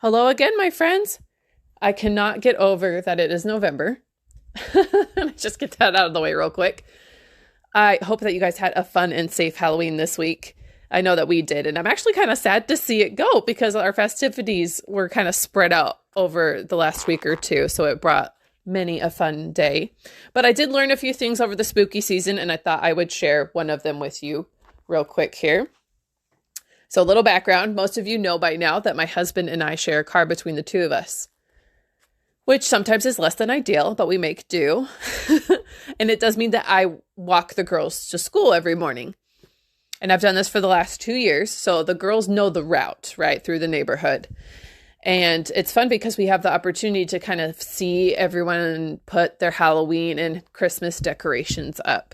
Hello again, my friends. I cannot get over that it is November. Let's just get that out of the way real quick. I hope that you guys had a fun and safe Halloween this week. I know that we did, and I'm actually kind of sad to see it go because our festivities were kind of spread out over the last week or two, so it brought many a fun day. But I did learn a few things over the spooky season, and I thought I would share one of them with you real quick here. So a little background, most of you know by now that my husband and I share a car between the two of us, which sometimes is less than ideal, but we make do. And it does mean that I walk the girls to school every morning. And I've done this for the last 2 years. So the girls know the route, right, through the neighborhood. And it's fun because we have the opportunity to kind of see everyone put their Halloween and Christmas decorations up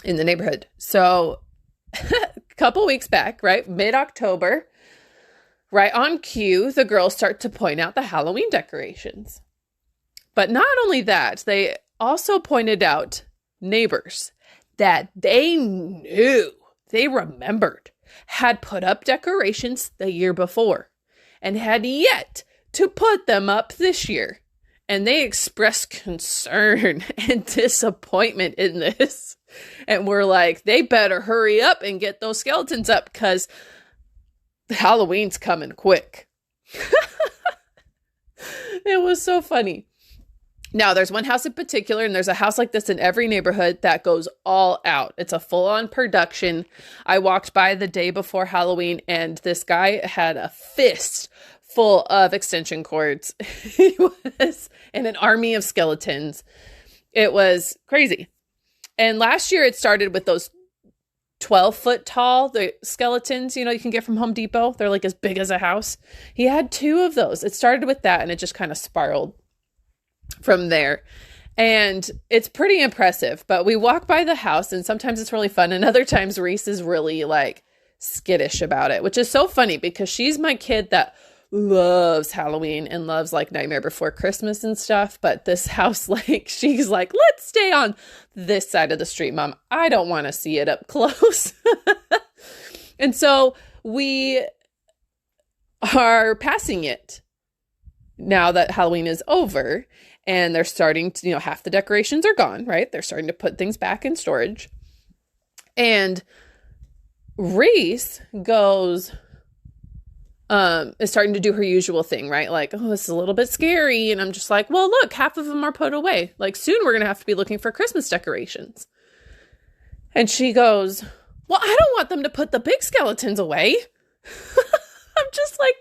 in the neighborhood. So a couple weeks back, right, mid-October, right on cue, the girls start to point out the Halloween decorations. But not only that, they also pointed out neighbors that they knew, they remembered, had put up decorations the year before and had yet to put them up this year. And they expressed concern and disappointment in this. And we're like, they better hurry up and get those skeletons up because Halloween's coming quick. It was so funny. Now, there's one house in particular, and there's a house like this in every neighborhood that goes all out. It's a full-on production. I walked by the day before Halloween, and this guy had a fist full of extension cords. He was in an army of skeletons. It was crazy. And last year, it started with those 12-foot tall, the skeletons, you can get from Home Depot. They're like as big as a house. He had 2 of those. It started with that, and it just kind of spiraled from there. And it's pretty impressive, but we walk by the house and sometimes it's really fun. And other times Reese is really like skittish about it, which is so funny because she's my kid that loves Halloween and loves like Nightmare Before Christmas and stuff. But this house, like, she's like, let's stay on this side of the street, Mom. I don't want to see it up close. And so we are passing it now that Halloween is over. And they're starting to, half the decorations are gone, right? They're starting to put things back in storage. And Reese is starting to do her usual thing, right? Like, oh, this is a little bit scary. And I'm just like, well, look, half of them are put away. Like, soon we're going to have to be looking for Christmas decorations. And she goes, well, I don't want them to put the big skeletons away. I'm just like,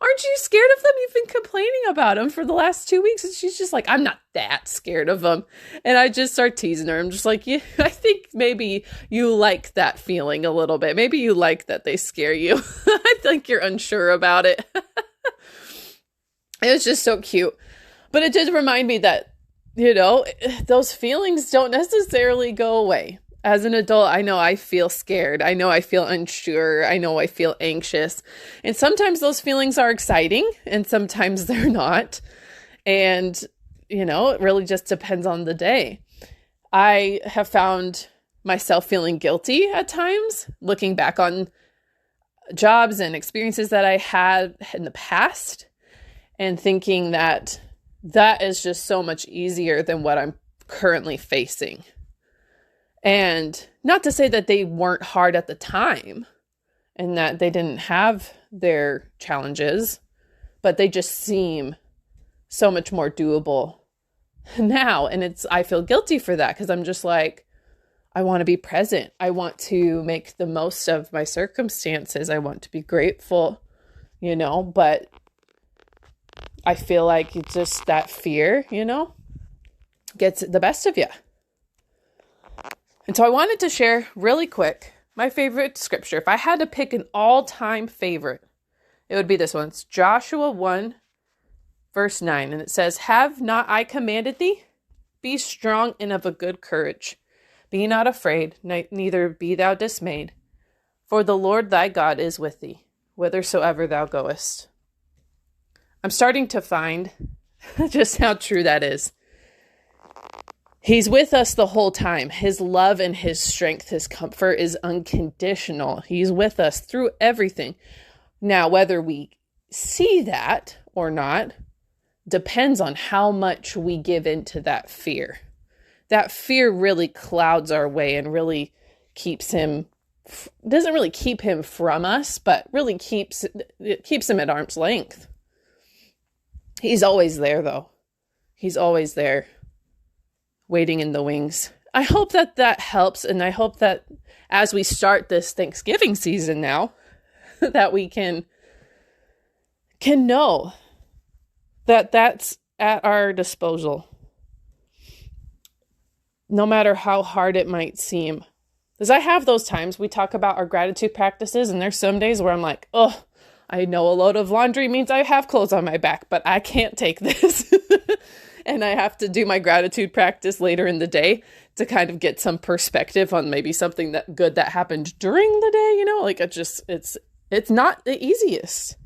aren't you scared of them? You've been complaining about them for the last 2 weeks. And she's just like, I'm not that scared of them. And I just start teasing her. I'm just like, yeah, I think maybe you like that feeling a little bit. Maybe you like that they scare you. I think you're unsure about it. It was just so cute. But it did remind me that, those feelings don't necessarily go away. As an adult, I know I feel scared. I know I feel unsure. I know I feel anxious. And sometimes those feelings are exciting and sometimes they're not. And, it really just depends on the day. I have found myself feeling guilty at times, looking back on jobs and experiences that I had in the past and thinking that is just so much easier than what I'm currently facing. And not to say that they weren't hard at the time and that they didn't have their challenges, but they just seem so much more doable now. And I feel guilty for that because I'm just like, I want to be present. I want to make the most of my circumstances. I want to be grateful, but I feel like it's just that fear, gets the best of you. And so I wanted to share really quick my favorite scripture. If I had to pick an all-time favorite, it would be this one. It's Joshua 1, verse 9. And it says, have not I commanded thee? Be strong and of a good courage. Be not afraid, neither be thou dismayed. For the Lord thy God is with thee, whithersoever thou goest. I'm starting to find just how true that is. He's with us the whole time. His love and his strength, his comfort is unconditional. He's with us through everything. Now, whether we see that or not depends on how much we give into that fear. That fear really clouds our way and really doesn't really keep him from us, but really keeps him at arm's length. He's always there, though. He's always there, waiting in the wings. I hope that helps, and I hope that as we start this Thanksgiving season now, that we can know that that's at our disposal, no matter how hard it might seem. Because I have those times we talk about our gratitude practices, and there's some days where I'm like, oh, I know a load of laundry means I have clothes on my back, but I can't take this. And I have to do my gratitude practice later in the day to kind of get some perspective on maybe something that happened during the day, like it's not the easiest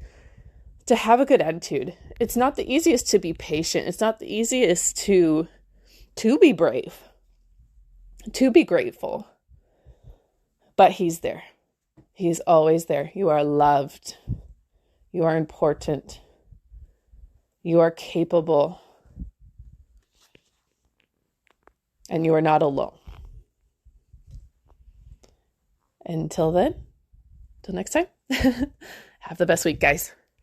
to have a good attitude. It's not the easiest to be patient. It's not the easiest to be brave, to be grateful. But he's there. He's always there. You are loved. You are important. You are capable. And you are not alone. Until then, till next time, have the best week, guys.